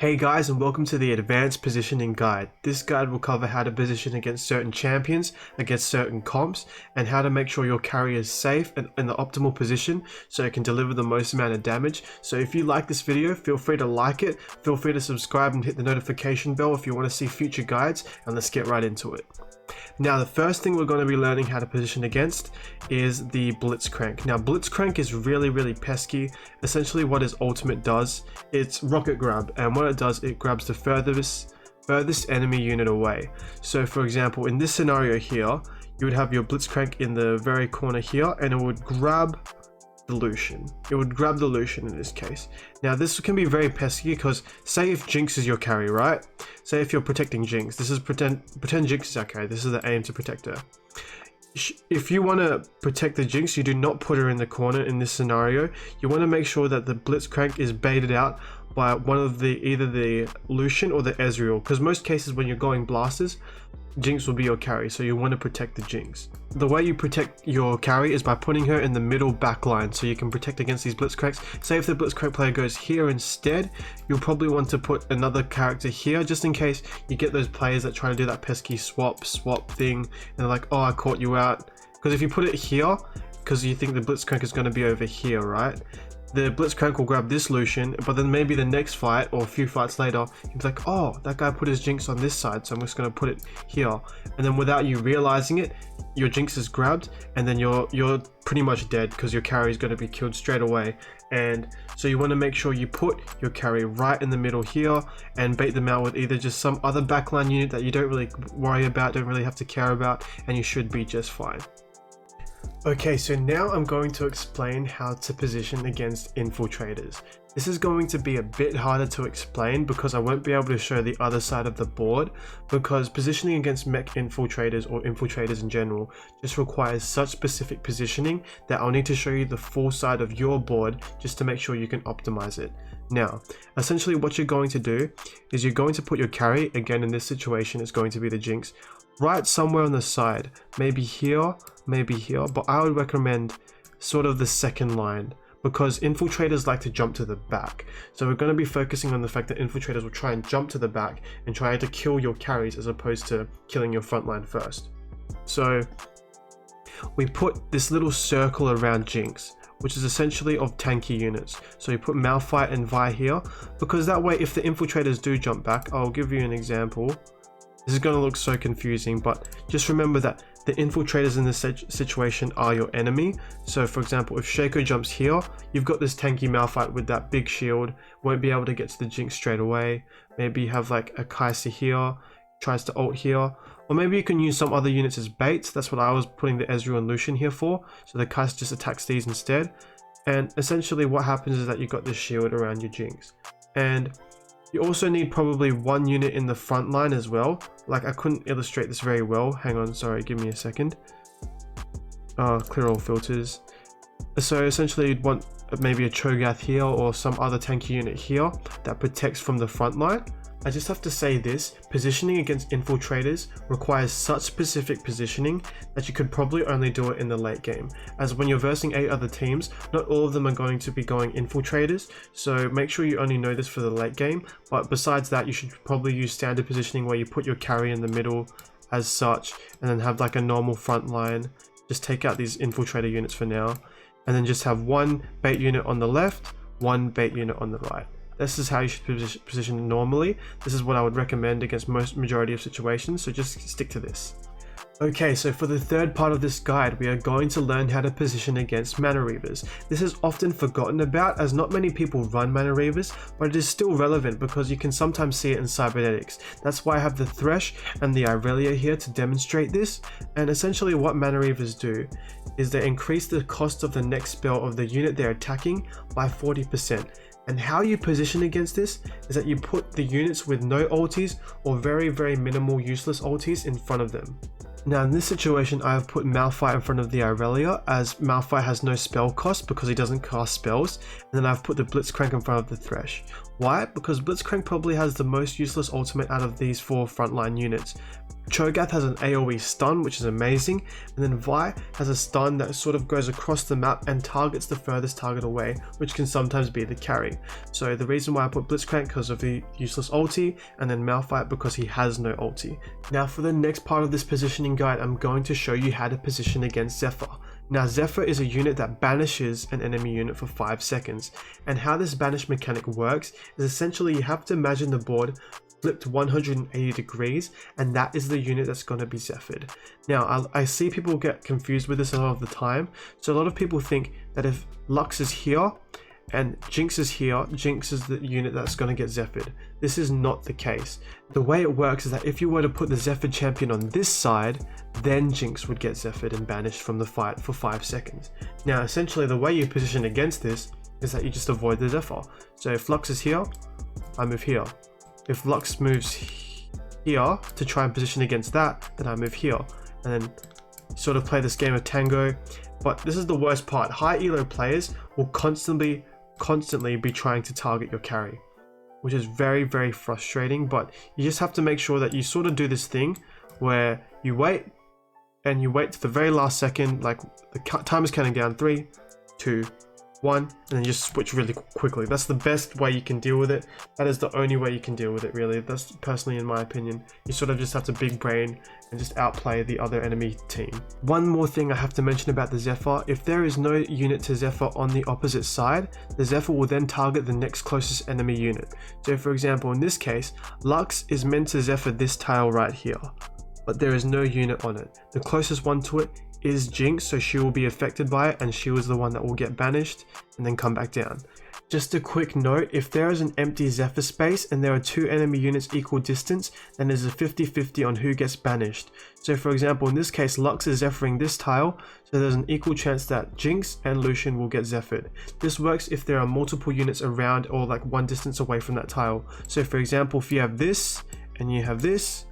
Hey guys, and welcome to the Advanced Positioning Guide. This guide will cover how to position against certain champions, against certain comps, and how to make sure your carry is safe and in the optimal position so it can deliver the most amount of damage. So if you like this video, feel free to like it, feel free to subscribe and hit the notification bell if you want to see future guides, and let's get right into it. Now the first thing we're going to be learning how to position against is the Blitzcrank. Now Blitzcrank is really pesky. Essentially what his ultimate does, it's rocket grab, and what it does, it grabs the furthest enemy unit away. So for example, in this scenario here, you would have your Blitzcrank in the very corner here, and it would grab the Lucian. It would grab the Lucian in this case. Now this can be very pesky because say if Jinx is your carry, right? Say if you're protecting Jinx, this is pretend Jinx is our carry, this is the aim to protect her. If you want to protect the Jinx, you do not put her in the corner in this scenario. You want to make sure that the Blitzcrank is baited out by one of either the Lucian or the Ezreal, because most cases when you're going blasters, Jinx will be your carry, so you want to protect the Jinx. The way you protect your carry is by putting her in the middle back line, so you can protect against these Blitzcranks. Say if the Blitzcrank player goes here instead, you'll probably want to put another character here, just in case you get those players that try to do that pesky swap thing, and they're like, oh, I caught you out. Because if you put it here, because you think the Blitzcrank is going to be over here, right? The Blitzcrank will grab this Lucian, but then maybe the next fight or a few fights later, he'll be like, oh, that guy put his Jinx on this side, so I'm just going to put it here. And then without you realizing it, your Jinx is grabbed, and then you're pretty much dead because your carry is going to be killed straight away. And so you want to make sure you put your carry right in the middle here and bait them out with either just some other backline unit that you don't really worry about, don't really have to care about, and you should be just fine. Okay, so now I'm going to explain how to position against Infiltrators. This is going to be a bit harder to explain because I won't be able to show the other side of the board, because positioning against mech Infiltrators or Infiltrators in general just requires such specific positioning that I'll need to show you the full side of your board just to make sure you can optimize it. Now, essentially what you're going to do is you're going to put your carry, again in this situation it's going to be the Jinx, right somewhere on the side, maybe here, but I would recommend sort of the second line, because Infiltrators like to jump to the back. So we're going to be focusing on the fact that Infiltrators will try and jump to the back and try to kill your carries as opposed to killing your front line first. So we put this little circle around Jinx, which is essentially of tanky units. So you put Malphite and Vi here, because that way if the Infiltrators do jump back, I'll give you an example. This is going to look so confusing, but just remember that the Infiltrators in this situation are your enemy. So for example, if Shaco jumps here, you've got this tanky Malphite with that big shield, won't be able to get to the Jinx straight away. Maybe you have like a Kai'Sa here, tries to ult here, or maybe you can use some other units as baits. That's what I was putting the Ezreal and Lucian here for, so the Kai'Sa just attacks these instead. And essentially what happens is that you've got this shield around your Jinx. And you also need probably one unit in the front line as well. Like I couldn't illustrate this very well. Hang on, sorry, give me a second. Clear all filters. So essentially you'd want maybe a Cho'Gath here or some other tanky unit here that protects from the front line. I just have to say this, positioning against Infiltrators requires such specific positioning that you could probably only do it in the late game, as when you're versing 8 other teams, not all of them are going to be going Infiltrators, so make sure you only know this for the late game. But besides that, you should probably use standard positioning where you put your carry in the middle as such, and then have like a normal front line. Just take out these Infiltrator units for now, and then just have one bait unit on the left, one bait unit on the right. This is how you should position normally. This is what I would recommend against majority of situations, so just stick to this. Okay, so for the third part of this guide, we are going to learn how to position against Manna Reapers. This is often forgotten about as not many people run Manna Reapers, but it is still relevant because you can sometimes see it in cybernetics. That's why I have the Thresh and the Irelia here to demonstrate this. And essentially what Manna Reapers do is they increase the cost of the next spell of the unit they're attacking by 40%. And how you position against this is that you put the units with no ultis or very minimal useless ultis in front of them. Now in this situation I have put Malphite in front of the Irelia, as Malphite has no spell cost because he doesn't cast spells, and then I've put the Blitzcrank in front of the Thresh. Why? Because Blitzcrank probably has the most useless ultimate out of these 4 frontline units. Cho'Gath has an AoE stun, which is amazing, and then Vi has a stun that sort of goes across the map and targets the furthest target away, which can sometimes be the carry. So the reason why I put Blitzcrank because of the useless ulti, and then Malphite because he has no ulti. Now for the next part of this positioning guide, I'm going to show you how to position against Zephyr. Now Zephyr is a unit that banishes an enemy unit for 5 seconds, and how this banish mechanic works is essentially you have to imagine the board flipped 180 degrees, and that is the unit that's going to be Zephyred. Now I see people get confused with this a lot of the time, so a lot of people think that if Lux is here and Jinx is here, Jinx is the unit that's going to get Zephyred. This is not the case. The way it works is that if you were to put the Zephyr champion on this side, then Jinx would get Zephyred and banished from the fight for 5 seconds. Now essentially the way you position against this is that you just avoid the Zephyr. So if Lux is here, I move here. If Lux moves here to try and position against that, then I move here, and then sort of play this game of tango. But this is the worst part. High elo players will constantly be trying to target your carry, which is very, very frustrating. But you just have to make sure that you sort of do this thing where you wait, and you wait to the very last second, like the time is counting down, 3, 2, 1, and then just switch really quickly. That's the best way you can deal with it. That is the only way you can deal with it, really. That's personally in my opinion. You sort of just have to big brain and just outplay the other enemy team. One more thing I have to mention about the Zephyr: if there is no unit to Zephyr on the opposite side, the Zephyr will then target the next closest enemy unit. So for example, in this case, Lux is meant to Zephyr this tile right here, but there is no unit on it. The closest one to it is Jinx, so she will be affected by it, and she was the one that will get banished and then come back down. Just a quick note, if there is an empty Zephyr space and there are 2 enemy units equal distance, then there's a 50-50 on who gets banished. So for example, in this case, Lux is Zephyring this tile, so there's an equal chance that Jinx and Lucian will get Zephyred. This works if there are multiple units around or like one distance away from that tile. So for example, if you have this and you have this,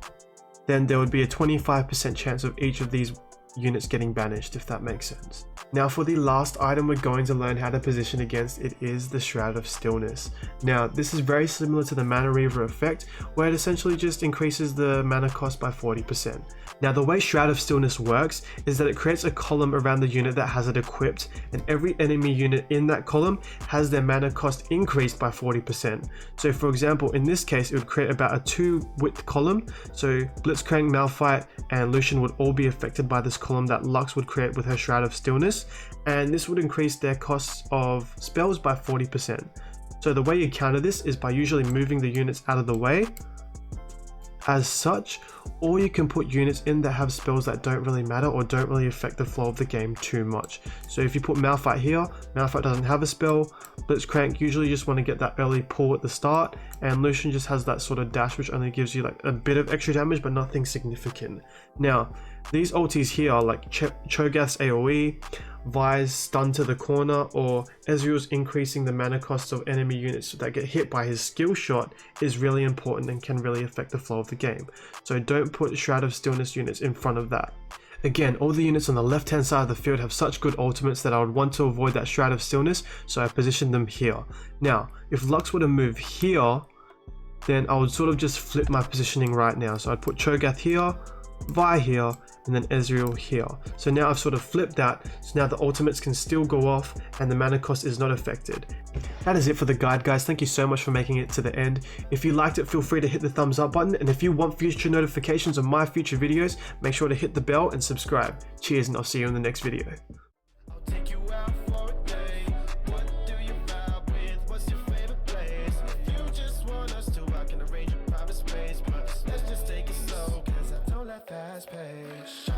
then there would be a 25% chance of each of these units getting banished, if that makes sense. Now for the last item we're going to learn how to position against, it is the Shroud of Stillness. Now this is very similar to the Manna Reaper effect, where it essentially just increases the mana cost by 40%. Now the way Shroud of Stillness works is that it creates a column around the unit that has it equipped, and every enemy unit in that column has their mana cost increased by 40%. So for example, in this case it would create about a 2 width column, so Blitzcrank, Malphite and Lucian would all be affected by this column that Lux would create with her Shroud of Stillness, and this would increase their costs of spells by 40%. So the way you counter this is by usually moving the units out of the way as such, or you can put units in that have spells that don't really matter or don't really affect the flow of the game too much. So if you put Malphite here, Malphite doesn't have a spell, Blitzcrank usually just want to get that early pull at the start, and Lucian just has that sort of dash which only gives you like a bit of extra damage but nothing significant. Now these ultis here are like Cho'Gath's AoE, Vi's stun to the corner, or Ezreal's increasing the mana costs of enemy units that get hit by his skill shot is really important and can really affect the flow of the game. So don't put Shroud of Stillness units in front of that. Again, all the units on the left hand side of the field have such good ultimates that I would want to avoid that Shroud of Stillness, so I positioned them here. Now, if Lux were to move here, then I would sort of just flip my positioning right now. So I'd put Cho'Gath here, Vi here, and then Ezreal here. So now I've sort of flipped that, so now the ultimates can still go off and the mana cost is not affected. That is it for the guide, guys. Thank you so much for making it to the end. If you liked it, feel free to hit the thumbs up button, and if you want future notifications of my future videos, make sure to hit the bell and subscribe. Cheers, and I'll see you in the next video. Fast pace.